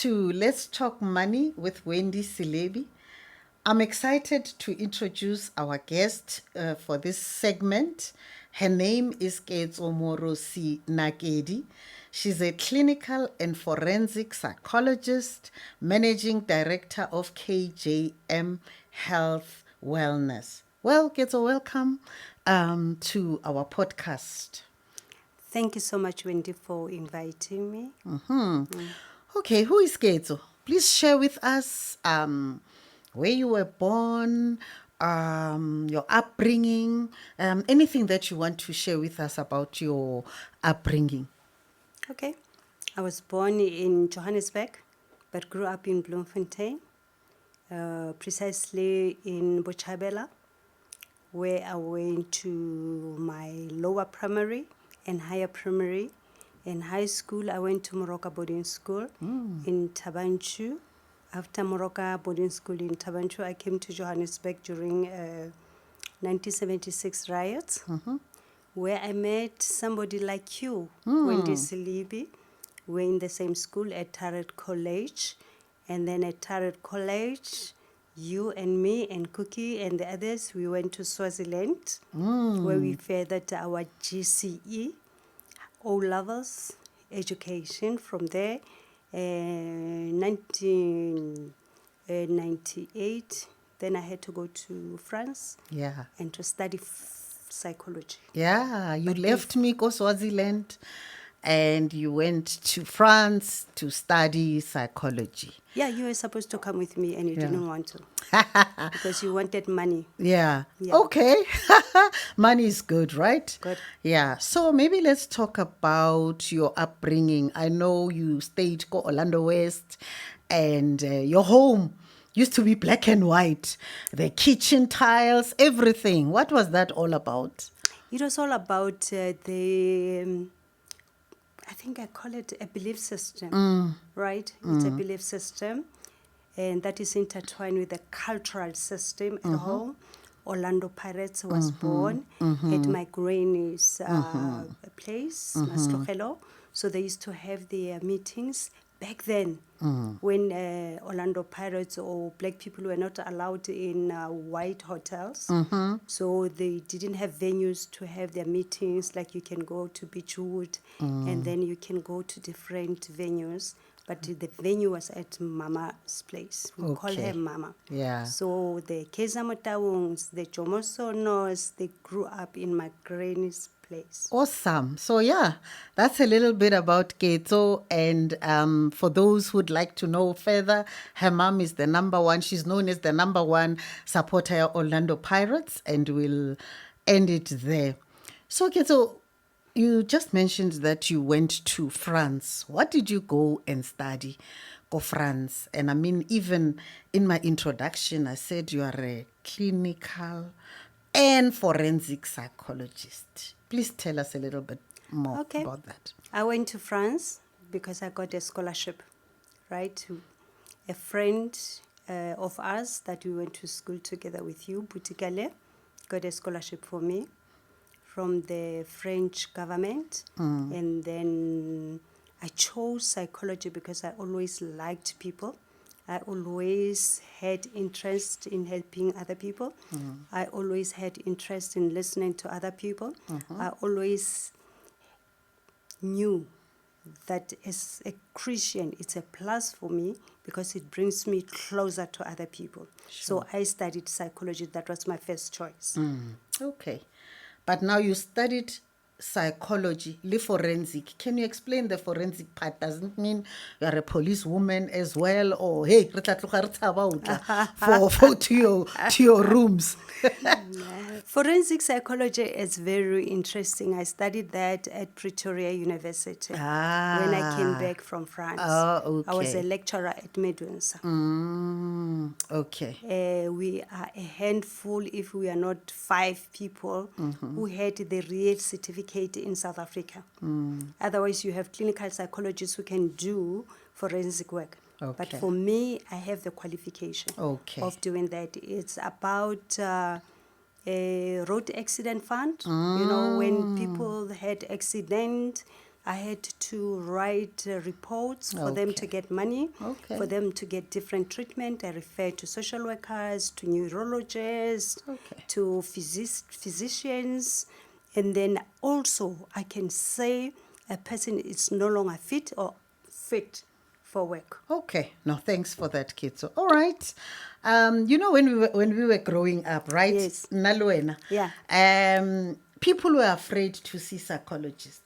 to Let's Talk Money with Wendy Silebi. I'm excited to introduce our guest for this segment. Her name is Ketso Moorosi Nakedi. She's a clinical and forensic psychologist, managing director of KJM Health Wellness. Well, Ketso, welcome to our podcast. Thank you so much, Wendy, for inviting me. Okay, who is Ketso? Please share with us where you were born, your upbringing, anything that you want to share with us about your upbringing. Okay. I was born in Johannesburg, but grew up in Bloemfontein, precisely in Bochabela, where I went to my lower primary and higher primary. In high school, I went to Moroka Boarding School in Tabanchu. After Moroka Boarding School in Tabanchu, I came to Johannesburg during 1976 riots, where I met somebody like you, Wendy Silebi. We're in the same school at Tarrant College. And then at Tarrant College, you and me and Cookie and the others, we went to Swaziland, where we furthered our GCE, O-levels, education. From there, 1998, then I had to go to France Yeah. and to study psychology. Yeah, you left me, go Swaziland, and you went to France to study psychology. Yeah, you were supposed to come with me and you Yeah. didn't want to because you wanted money. Yeah. Yeah. Okay. Money is good, right? Good. Yeah. So maybe let's talk about your upbringing. I know you stayed go Orlando West, and your home used to be black and white. The kitchen tiles, everything. What was that all about? It was all about I think I call it a belief system, right? It's a belief system, and that is intertwined with the cultural system at home. Orlando Pirates was born at my granny's place, Maslogelo. So they used to have their meetings back then when Orlando Pirates or black people were not allowed in white hotels. So they didn't have venues to have their meetings, like you can go to Beachwood and then you can go to different venues. But the venue was at Mama's place. We call Okay. her Mama. Yeah. So the Kezamotawungs, the Jomosonos, they grew up in my granny's place. Awesome. So yeah, that's a little bit about Ketso. And for those who'd like to know further, her mom is the number one. She's known as the number one supporter of Orlando Pirates, and we'll end it there. So Ketso, you just mentioned that you went to France. What did you go and study? Go France. And I mean, even in my introduction, I said you are a clinical and forensic psychologist. Please tell us a little bit more Okay. about that. I went to France because I got a scholarship, right? A friend of ours that we went to school together with you, Boutikale, got a scholarship for me from the French government. And then I chose psychology because I always liked people. I always had interest in helping other people. I always had interest in listening to other people. I always knew that as a Christian, it's a plus for me because it brings me closer to other people. So I studied psychology. That was my first choice. Okay. But now you studied psychology, forensic. Can you explain the forensic part? Doesn't mean you are a police woman as well, or hey, for to your rooms. Forensic psychology is very interesting. I studied that at Pretoria University when I came back from France. Oh, I was a okay. lecturer at MEDUNSA. Okay. We are a handful, if we are not 5 people, who had the real certificate in South Africa. Otherwise, you have clinical psychologists who can do forensic work. But Okay. for me, I have the qualification Okay. of doing that. It's about a road accident fund. You know, when people had accident, I had to write reports for them to get money, Okay. for them to get different treatment. I referred to social workers, to neurologists, Okay. to physicians. And then also I can say a person is no longer fit for work. Okay. No, thanks for that, Ketso. All right. When we were growing up, right? Yes. Nalwena. Yeah. People were afraid to see psychologists.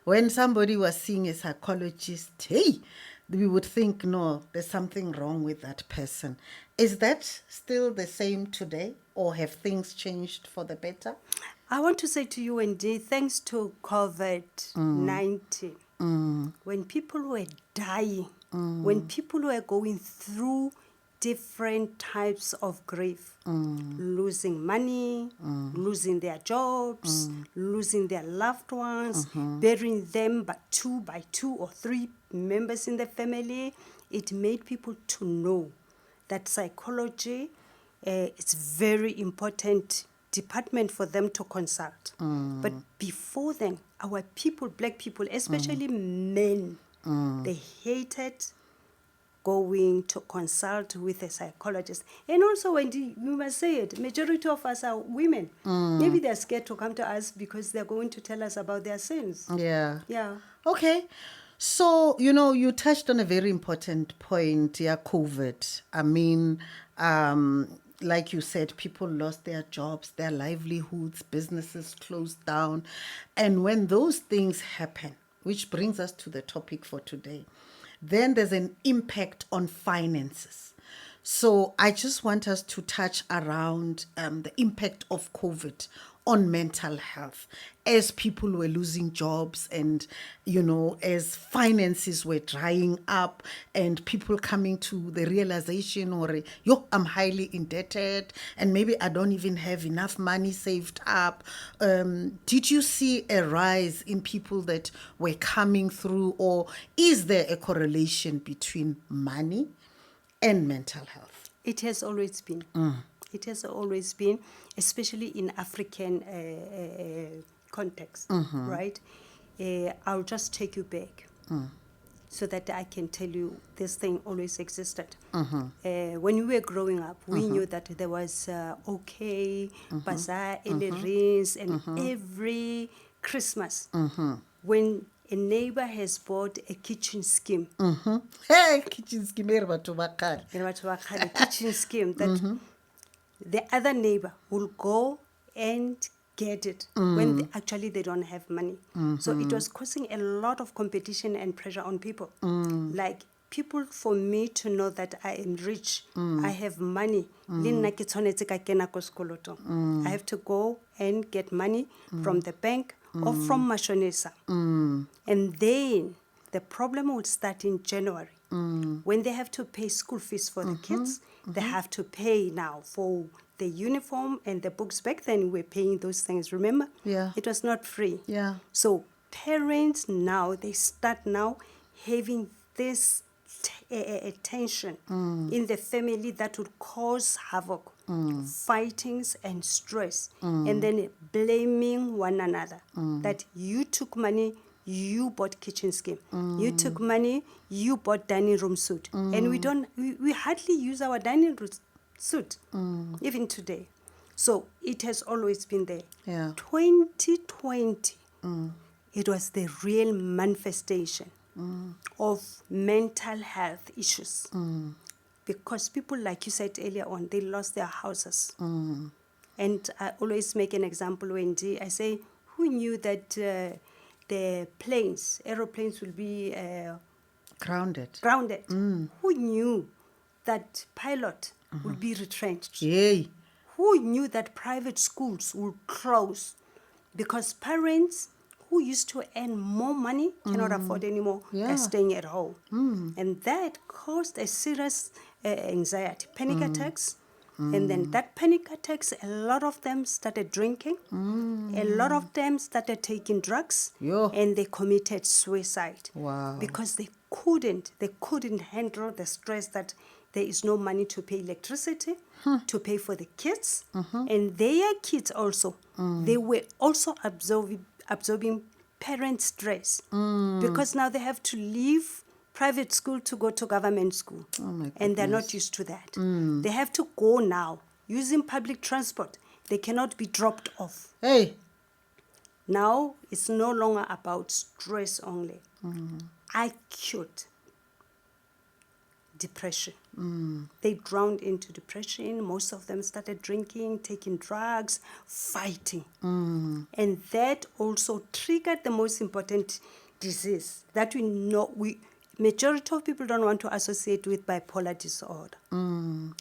When somebody was seeing a psychologist, hey, we would think, no, there's something wrong with that person. Is that still the same today, or have things changed for the better? I want to say to you, Wendy, thanks to COVID-19, when people were dying, when people were going through different types of grief, losing money, losing their jobs, losing their loved ones, burying them by two or three members in the family, it made people to know that psychology is very important department for them to consult. But before then, our people, black people, especially men, they hated going to consult with a psychologist. And also, when we must say it, majority of us are women. Maybe they're scared to come to us because they're going to tell us about their sins. Yeah. Yeah. Okay. So, you touched on a very important point, COVID. I mean, like you said, people lost their jobs, their livelihoods, businesses closed down. And when those things happen, which brings us to the topic for today, then there's an impact on finances. So I just want us to touch around the impact of COVID on mental health as people were losing jobs and, as finances were drying up and people coming to the realization, I'm highly indebted and maybe I don't even have enough money saved up. Did you see a rise in people that were coming through, or is there a correlation between money and mental health? It has always been. It has always been, especially in African context, right? I'll just take you back so that I can tell you this thing always existed. When we were growing up, we knew that there was bazaar, rings, and every Christmas, when a neighbor has bought a kitchen scheme, Hey, kitchen scheme, a kitchen scheme that the other neighbor will go and get it when actually they don't have money. So it was causing a lot of competition and pressure on people. Like people, for me to know that I am rich, I have money, I have to go and get money from the bank or from Mashonesa. And then the problem will start in January. When they have to pay school fees for the kids, they have to pay now for the uniform and the books. Back then, we were paying those things, remember? Yeah. It was not free. Yeah. So parents now, they start now having this tension in the family that would cause havoc, fightings and stress, and then blaming one another that you took money, you bought kitchen scheme, you took money, you bought dining room suit, and we hardly use our dining room suit even today. So it has always been there. Yeah. 2020, it was the real manifestation of mental health issues. Because people, like you said earlier on, they lost their houses. And I always make an example, Wendy. I say, who knew that the aeroplanes will be Grounded. Who knew that pilot will be retrenched? Yay. Who knew that private schools will close because parents who used to earn more money cannot afford anymore, they're staying at home. And that caused a serious anxiety, panic attacks. And then that panic attacks, a lot of them started drinking. A lot of them started taking drugs. Yo. And they committed suicide. Wow. Because they couldn't handle the stress that there is no money to pay electricity, to pay for the kids. And their kids also, they were also absorbing parent stress because now they have to leave private school to go to government school. Oh my and they're not goodness. used to that. They have to go now using public transport. They cannot be dropped off. Hey. Now it's no longer about stress only. Acute depression. They drowned into depression. Most of them started drinking, taking drugs, fighting. And that also triggered the most important disease that we know. Majority of people don't want to associate with bipolar disorder.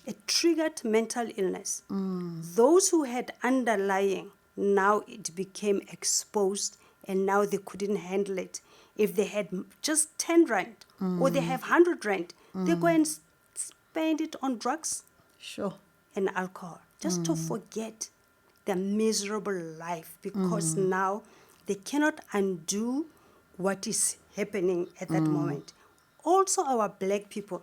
It triggered mental illness. Those who had underlying, now it became exposed, and now they couldn't handle it. If they had just 10 rand or they have 100 rand, they go and spend it on drugs Sure. and alcohol just to forget their miserable life, because now they cannot undo what is happening at that moment. Also, our black people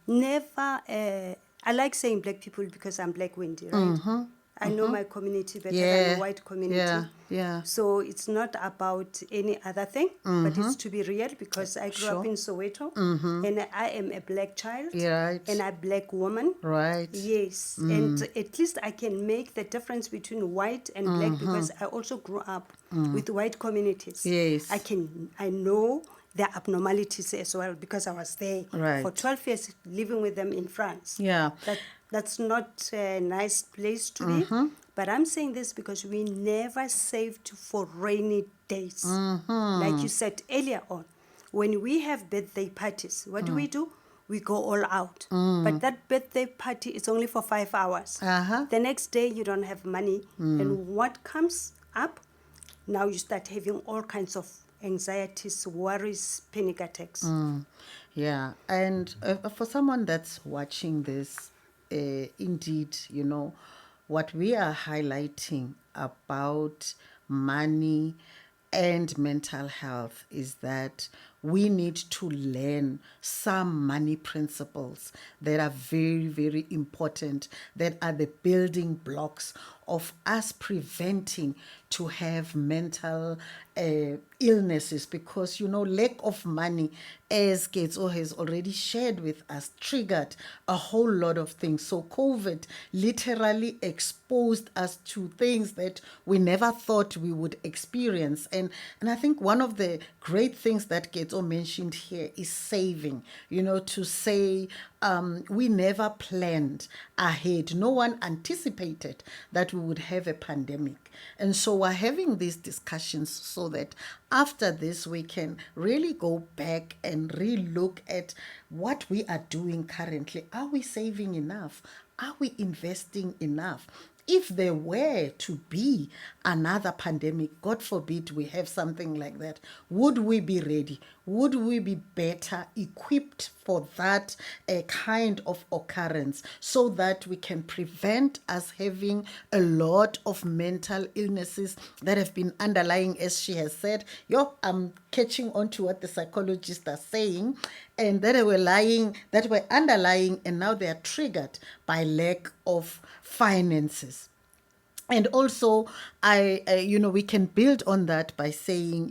never, I like saying black people because I'm black windy, right? I know my community better than the white community. Yeah. So it's not about any other thing, but it's to be real, because I grew up in Soweto, and I am a black child, Right. and a black woman. Right. Yes, and at least I can make the difference between white and black, because I also grew up with white communities. Yes. I know their abnormalities as well, because I was there Right. for 12 years living with them in France. Yeah. That's not a nice place to be. But I'm saying this because we never saved for rainy days. Like you said earlier on, when we have birthday parties, what do? We go all out. But that birthday party is only for 5 hours. The next day, you don't have money. And what comes up? Now you start having all kinds of anxieties, worries, panic attacks. Yeah, and for someone that's watching this, indeed, what we are highlighting about money and mental health is that we need to learn some money principles that are very, very important, that are the building blocks of us preventing to have mental illnesses, because lack of money, as Ketso has already shared with us, triggered a whole lot of things. So COVID literally exposed us to things that we never thought we would experience. And I think one of the great things that Ketso mentioned here is saving, to say we never planned ahead. No one anticipated that we would have a pandemic. And so we're having these discussions so that after this we can really go back and re-look at what we are doing currently. Are we saving enough? Are we investing enough? If there were to be another pandemic, God forbid we have something like that, would we be ready? Would we be better equipped for that kind of occurrence, so that we can prevent us having a lot of mental illnesses that have been underlying, as she has said? I'm catching on to what the psychologists are saying, and that were underlying, and now they are triggered by lack of finances. And also, we can build on that by saying,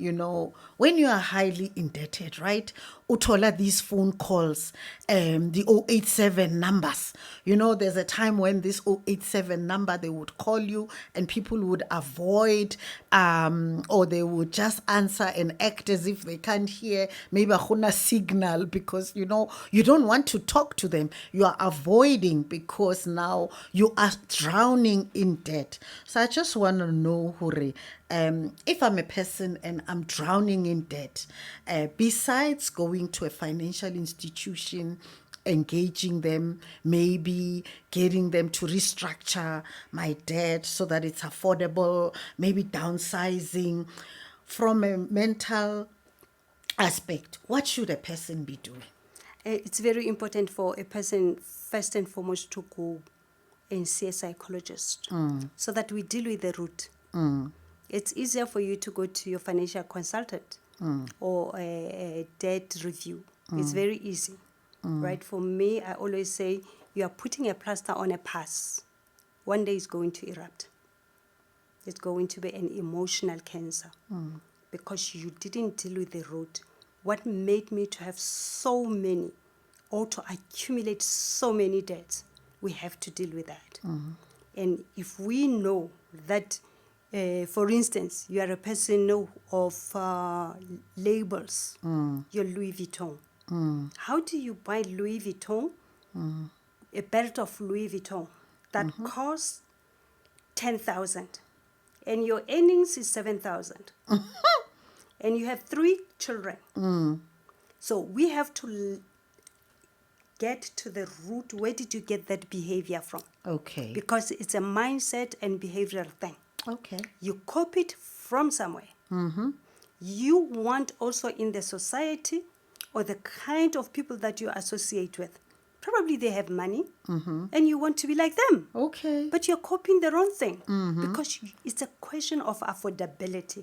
when you are highly indebted, right? Utola these phone calls, the 087 numbers. There's a time when this 087 number, they would call you and people would avoid, or they would just answer and act as if they can't hear, maybe a signal, because, you don't want to talk to them. You are avoiding because now you are drowning in debt. So I just want to know, Hore, if I'm a person and I'm drowning in debt, besides going to a financial institution, engaging them, maybe getting them to restructure my debt so that it's affordable, maybe downsizing, from a mental aspect, what should a person be doing? It's very important for a person, first and foremost, to go and see a psychologist so that we deal with the root. It's easier for you to go to your financial consultant or a debt review. It's very easy, right? For me, I always say you are putting a plaster on a pus. One day it's going to erupt. It's going to be an emotional cancer. because you didn't deal with the root. What made me to have so many, or to accumulate so many debts? We have to deal with that. And if we know that, for instance, you are a person of labels, your Louis Vuitton. How do you buy Louis Vuitton, a belt of Louis Vuitton that costs 10,000, and your earnings is 7,000, and you have 3 children? So we have to get to the root. Where did you get that behavior from? Okay. Because it's a mindset and behavioral thing. Okay. You copy it from somewhere. You want also in the society or the kind of people that you associate with. Probably they have money and you want to be like them. Okay. But you're copying the wrong thing because it's a question of affordability.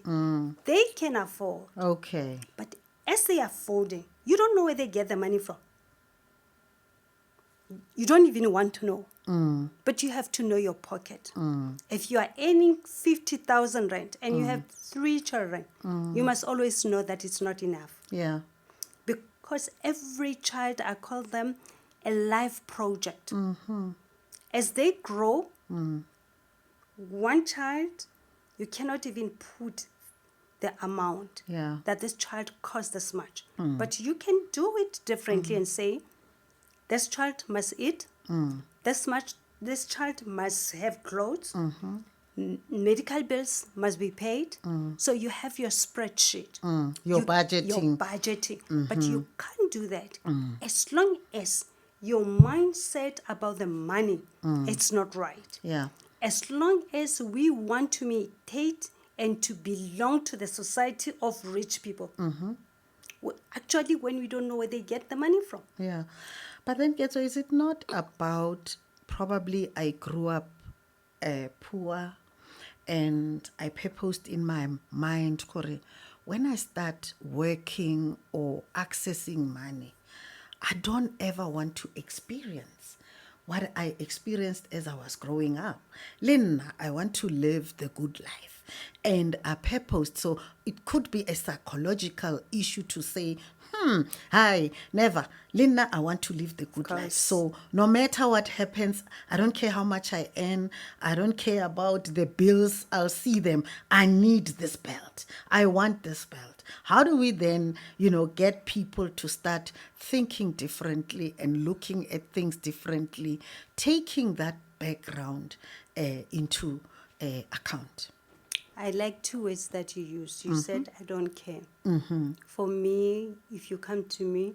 They can afford. Okay. But as they are affording, you don't know where they get the money from. You don't even want to know. But you have to know your pocket. If you are earning 50,000 rand and you have 3 children, you must always know that it's not enough. Yeah. Because every child, I call them a life project. As they grow, one child, you cannot even put the amount that this child costs this much. But you can do it differently and say, this child must eat, this child must have clothes, medical bills must be paid. So you have your spreadsheet. Your budgeting. Your budgeting. But you can't do that as long as your mindset about the money, it's not right. Yeah. As long as we want to imitate and to belong to the society of rich people. Actually, when we don't know where they get the money from. Yeah. But then, Ketso, is it not about, probably I grew up poor and I purposed in my mind, Kore, when I start working or accessing money, I don't ever want to experience what I experienced as I was growing up. Lena, I want to live the good life. And I purposed, so it could be a psychological issue to say, hi, never. Lena, I want to live the good life. So no matter what happens, I don't care how much I earn. I don't care about the bills. I'll see them. I need this belt. I want this belt. How do we then, get people to start thinking differently and looking at things differently, taking that background into account? I like 2 words that you used. You said, I don't care. For me, if you come to me,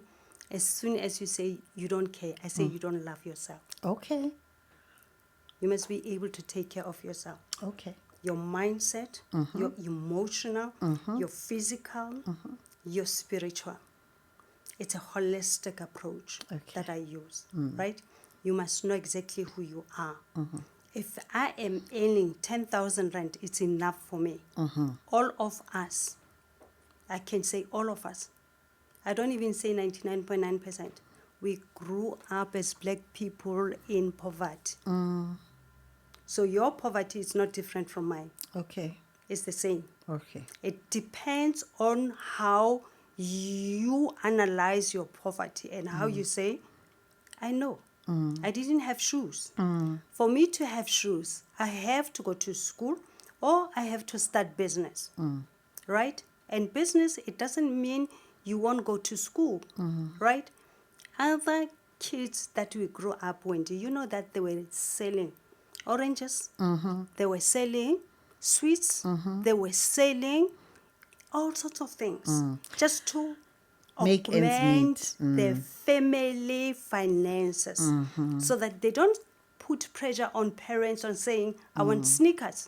as soon as you say you don't care, I say you don't love yourself. Okay. You must be able to take care of yourself. Okay. Your mindset, your emotional, your physical, your spiritual. It's a holistic approach that I use, right? You must know exactly who you are. If I am earning 10,000 rand, it's enough for me. All of us, I can say all of us, I don't even say 99.9%, we grew up as black people in poverty. So your poverty is not different from mine. Okay. It's the same. Okay. It depends on how you analyze your poverty and how you say, I know. I didn't have shoes. For me to have shoes, I have to go to school or I have to start business, right? And business, it doesn't mean you won't go to school, right? Other kids that we grew up with, you know that they were selling oranges, they were selling sweets, they were selling all sorts of things just to Make ends augment their family finances so that they don't put pressure on parents on saying, I want sneakers.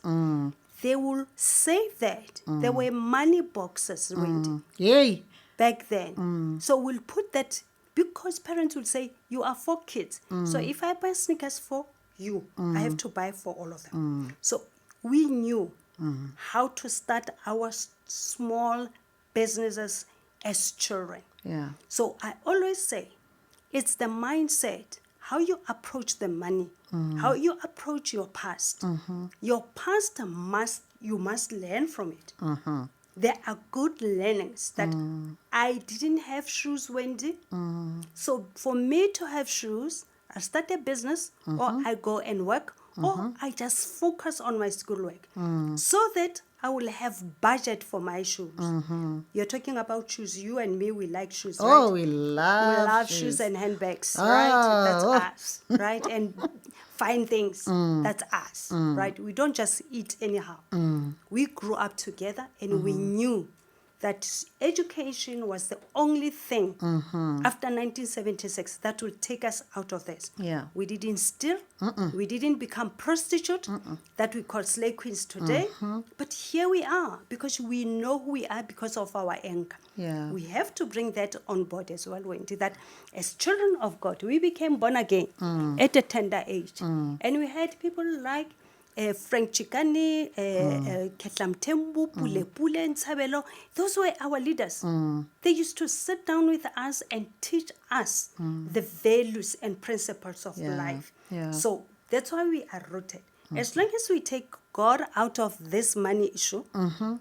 They will save that. There were money boxes, Wendy, Yay. back then. So we'll put that, because parents will say, you are 4 kids. So if I buy sneakers for you, I have to buy for all of them. So we knew how to start our small businesses as children. Yeah. So I always say, it's the mindset, how you approach the money, how you approach your past. Your past you must learn from it. there are good learnings that I didn't have shoes, Wendy. So for me to have shoes, I start a business, or I go and work, or I just focus on my schoolwork, so that I will have budget for my shoes. You're talking about shoes. You and me, we like shoes, right? Oh, we We love love shoes. shoes and handbags, right? That's us, right? And fine things, that's us, right? We don't just eat anyhow. We grew up together, and we knew that education was the only thing after 1976 that would take us out of this. Yeah. We didn't steal. We didn't become prostitute that we call slave queens today. But here we are, because we know who we are because of our anchor. Yeah. We have to bring that on board as well, Wendy, that as children of God, we became born again at a tender age. And we had people like Franche Compte, Ketlamtembu, Pule Pule, and Sabelo. Those were our leaders. They used to sit down with us and teach us the values and principles of life. Yeah. So that's why we are rooted. As long as we take God out of this money issue,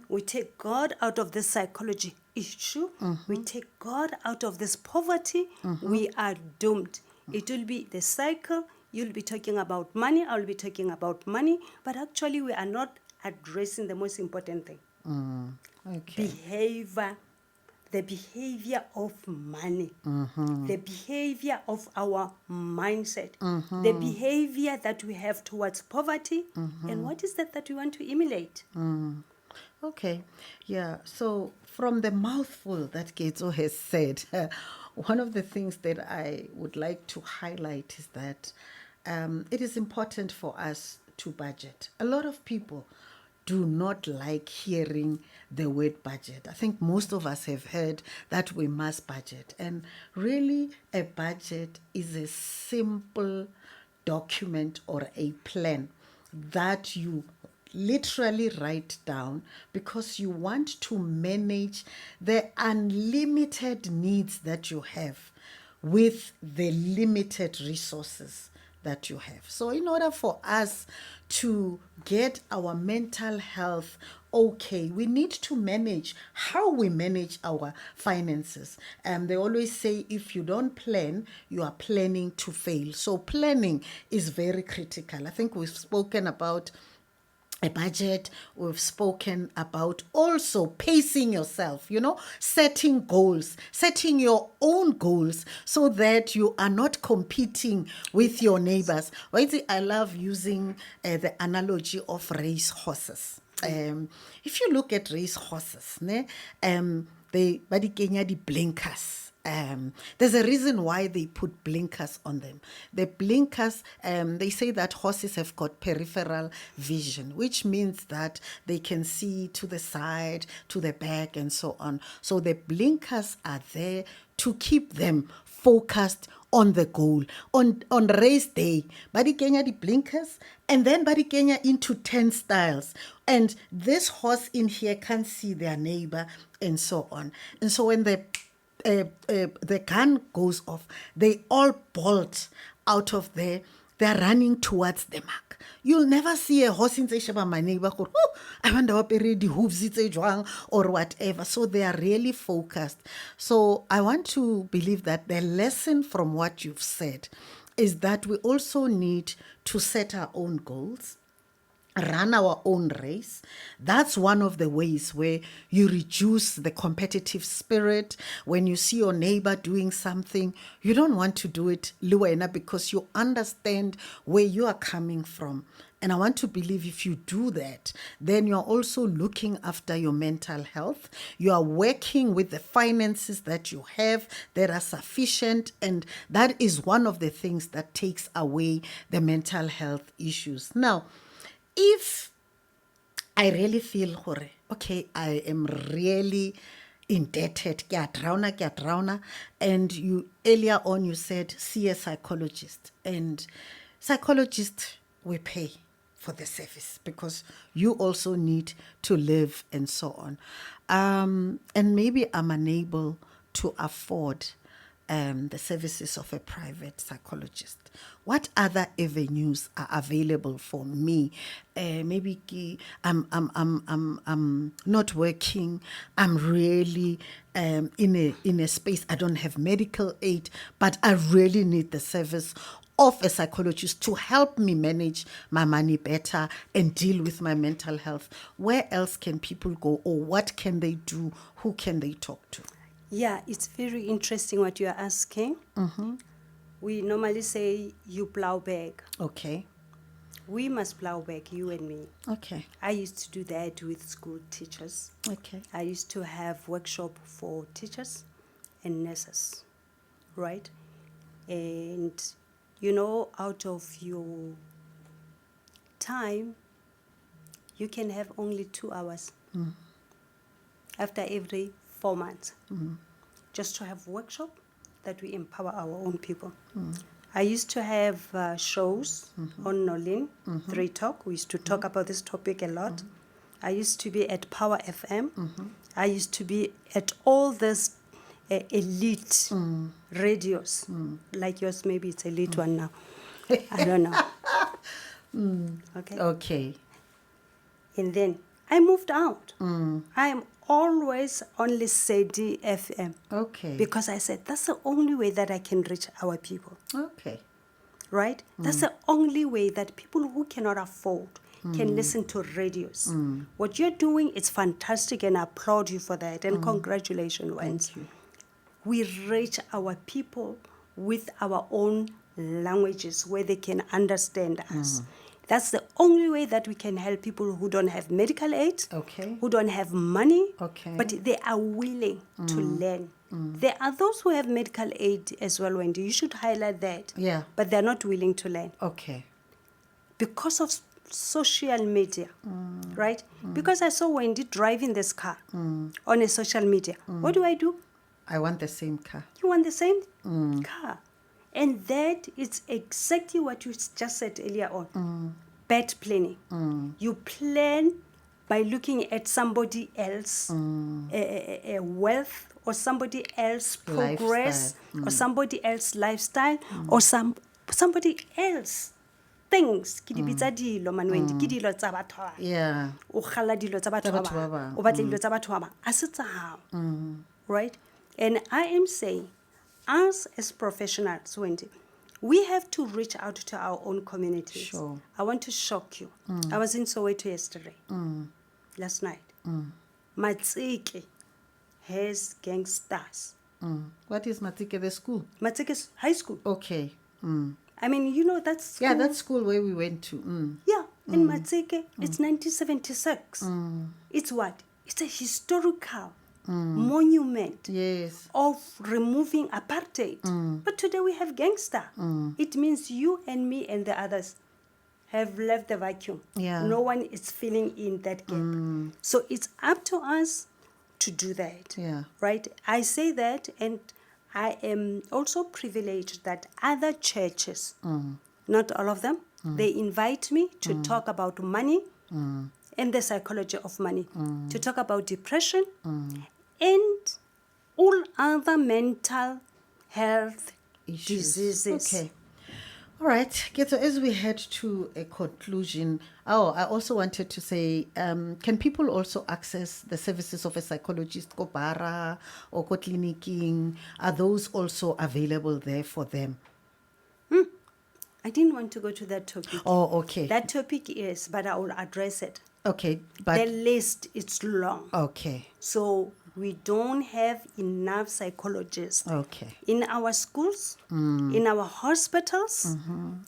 we take God out of this psychology issue, we take God out of this poverty, we are doomed. It will be the cycle. You'll be talking about money, I'll be talking about money, but actually we are not addressing the most important thing. Okay. The behavior of money, the behavior of our mindset, the behavior that we have towards poverty, and what is that we want to emulate? Okay, yeah. So from the mouthful that Ketso has said, one of the things that I would like to highlight is that it is important for us to budget. A lot of people do not like hearing the word budget. I think most of us have heard that we must budget. And really, a budget is a simple document or a plan that you literally write down because you want to manage the unlimited needs that you have with the limited resources that you have. So in order for us to get our mental health okay, we need to manage how we manage our finances. They always say if you don't plan, you are planning to fail. So planning is very critical. I think we've spoken about a budget. We've spoken about also pacing yourself, setting goals, setting your own goals so that you are not competing with your neighbors. I love using the analogy of race horses. If you look at race horses, they kenya di blinkers. There's a reason why they put blinkers on them. The blinkers, they say that horses have got peripheral vision, which means that they can see to the side, to the back, and so on. So the blinkers are there to keep them focused on the goal. On race day, badi kenya di blinkers, and then badi kenya into 10 styles. And this horse in here can't see their neighbor, and so on. And so when the gun goes off, they all bolt out of there. They're running towards the mark. You'll never see a horse in say, my neighbor, I wonder what the hooves or whatever. So they are really focused. So I want to believe that the lesson from what you've said is that we also need to set our own goals, run our own race. That's one of the ways where you reduce the competitive spirit. When you see your neighbor doing something, you don't want to do it luena because you understand where you are coming from. And I want to believe if you do that, then you're also looking after your mental health. You are working with the finances that you have that are sufficient. And that is one of the things that takes away the mental health issues. Now, if I really feel, okay, I am really indebted, and you earlier on you said, see a psychologist. And psychologists, we pay for the service because you also need to live and so on. And maybe I'm unable to afford the services of a private psychologist, what other avenues are available for me? Maybe I'm not working. I'm really in a space I don't have medical aid, but I really need the service of a psychologist to help me manage my money better and deal with my mental health. Where else can people go, or what can they do? Who can they talk to? Yeah, it's very interesting what you are asking. We normally say you plow back. Okay. We must plow back, you and me. Okay. I used to do that with school teachers. Okay. I used to have workshop for teachers and nurses, right? And, out of your time, you can have only 2 hours after every 4 months, just to have workshop that we empower our own people. I used to have shows on Nolin, 3 Talk. We used to talk about this topic a lot. I used to be at Power FM. I used to be at all these elite radios, like yours. Maybe it's elite one now. I don't know. Okay. Okay. And then I moved out. I am always only SEDI FM. Okay. Because I said, that's the only way that I can reach our people. Okay. Right? That's the only way that people who cannot afford can listen to radios. What you're doing is fantastic, and I applaud you for that. And congratulations, Wens. We reach our people with our own languages where they can understand us. That's the only way that we can help people who don't have medical aid, Okay. who don't have money, Okay. but they are willing to learn. There are those who have medical aid as well, Wendy. You should highlight that. Yeah. But they're not willing to learn. Okay. Because of social media, right? Because I saw Wendy driving this car on a social media. What do? I want the same car. You want the same car. And that is exactly what you just said earlier on. Bad planning. You plan by looking at somebody else's wealth, or somebody else's progress, or somebody else's lifestyle, or somebody else things. Ke di bitsa dilo manwendi, ke dilo tsa batho ba bang. Yeah. O kgala dilo tsa batho ba bang. O batla dilo tsa batho ba bang. A se tsa hao. Right? And I am saying, us as professionals, Wendy, we have to reach out to our own communities. Sure. I want to shock you. I was in Soweto yesterday, last night. Matseke has gangsters. What is Matike, the school? Matseke's high school. Okay. I mean, that's school. Yeah, that's school where we went to. Yeah, in Matseke, it's 1976. It's what? It's a historical monument of removing apartheid. But today we have gangster. It means you and me and the others have left the vacuum. Yeah. No one is filling in that gap. So it's up to us to do that. Yeah. Right? I say that, and I am also privileged that other churches, not all of them, they invite me to talk about money and the psychology of money, to talk about depression and all other mental health diseases. Okay. All right. Ketso, as we head to a conclusion, I also wanted to say, can people also access the services of a psychologist, ko bara or ko clinicing? Are those also available there for them? I didn't want to go to that topic. Oh, okay. That topic is, but I will address it. Okay, but The list is long. okay. So we don't have enough psychologists Okay. in our schools, in our hospitals,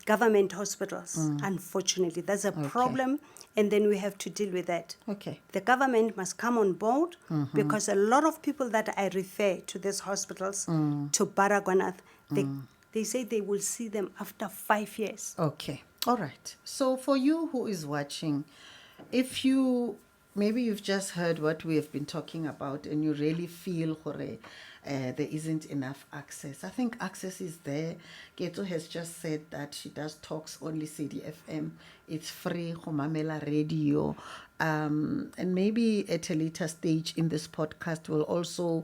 government hospitals. Unfortunately, that's a problem, and then we have to deal with that. Okay. The government must come on board, because a lot of people that I refer to these hospitals, to Baragwanath, they say they will see them after 5 years. Okay. All right. So for you who is watching, if maybe you've just heard what we have been talking about and you really feel there isn't enough access. I think access is there. Ketso has just said that she does talks only CDFM. It's free, Homamela Radio. And maybe at a later stage in this podcast, we'll also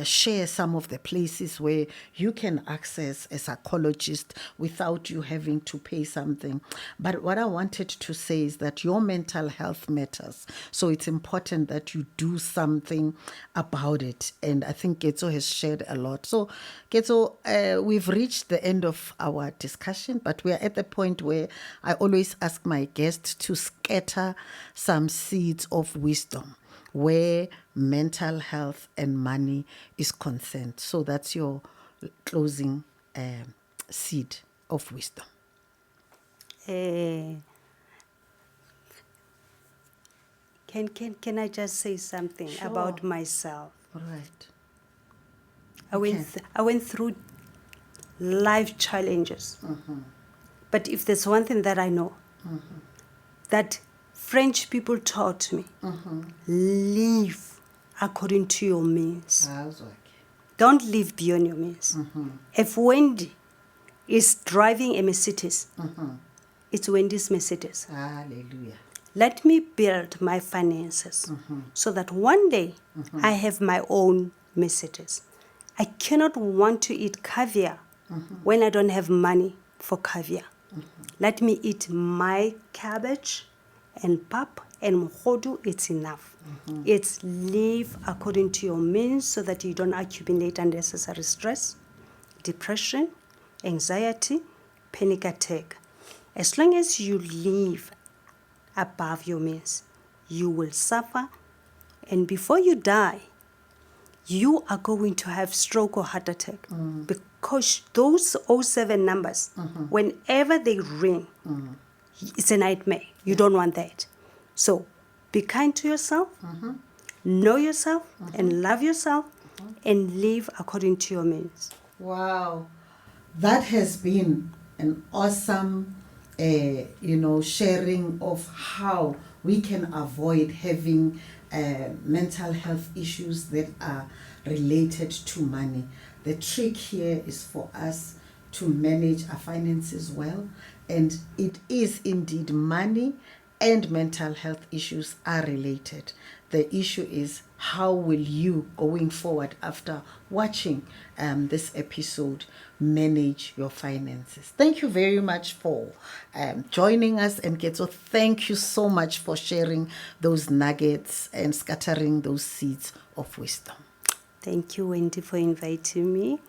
share some of the places where you can access a psychologist without you having to pay something. But what I wanted to say is that your mental health matters. So it's important that you do something about it. And I think Ketso has shared a lot. So Ketso, we've reached the end of our discussion, but we're at the point where I always ask my guests to scatter some seeds of wisdom where mental health and money is concerned. So that's your closing seed of wisdom. Can I just say something Sure. about myself? All right. I went through life challenges. But if there's one thing that I know, that French people taught me, live according to your means. Don't live beyond your means. If Wendy is driving a Mercedes, it's Wendy's Mercedes. Hallelujah. Let me build my finances so that one day I have my own Mercedes. I cannot want to eat caviar when I don't have money for caviar. Let me eat my cabbage and pap and mhodu, it's enough. It's live according to your means so that you don't accumulate unnecessary stress, depression, anxiety, panic attack. As long as you live above your means, you will suffer, and before you die, you are going to have stroke or heart attack because those 07 numbers, whenever they ring, it's a nightmare. You don't want that. So be kind to yourself, know yourself, and love yourself, and live according to your means. Wow. That has been an awesome sharing of how we can avoid having mental health issues that are related to money. The trick here is for us to manage our finances well, and it is indeed money and mental health issues are related. The issue is how will you, going forward after watching this episode, manage your finances. Thank you very much for joining us, and Ketso, thank you so much for sharing those nuggets and scattering those seeds of wisdom. Thank you, Wendy, for inviting me.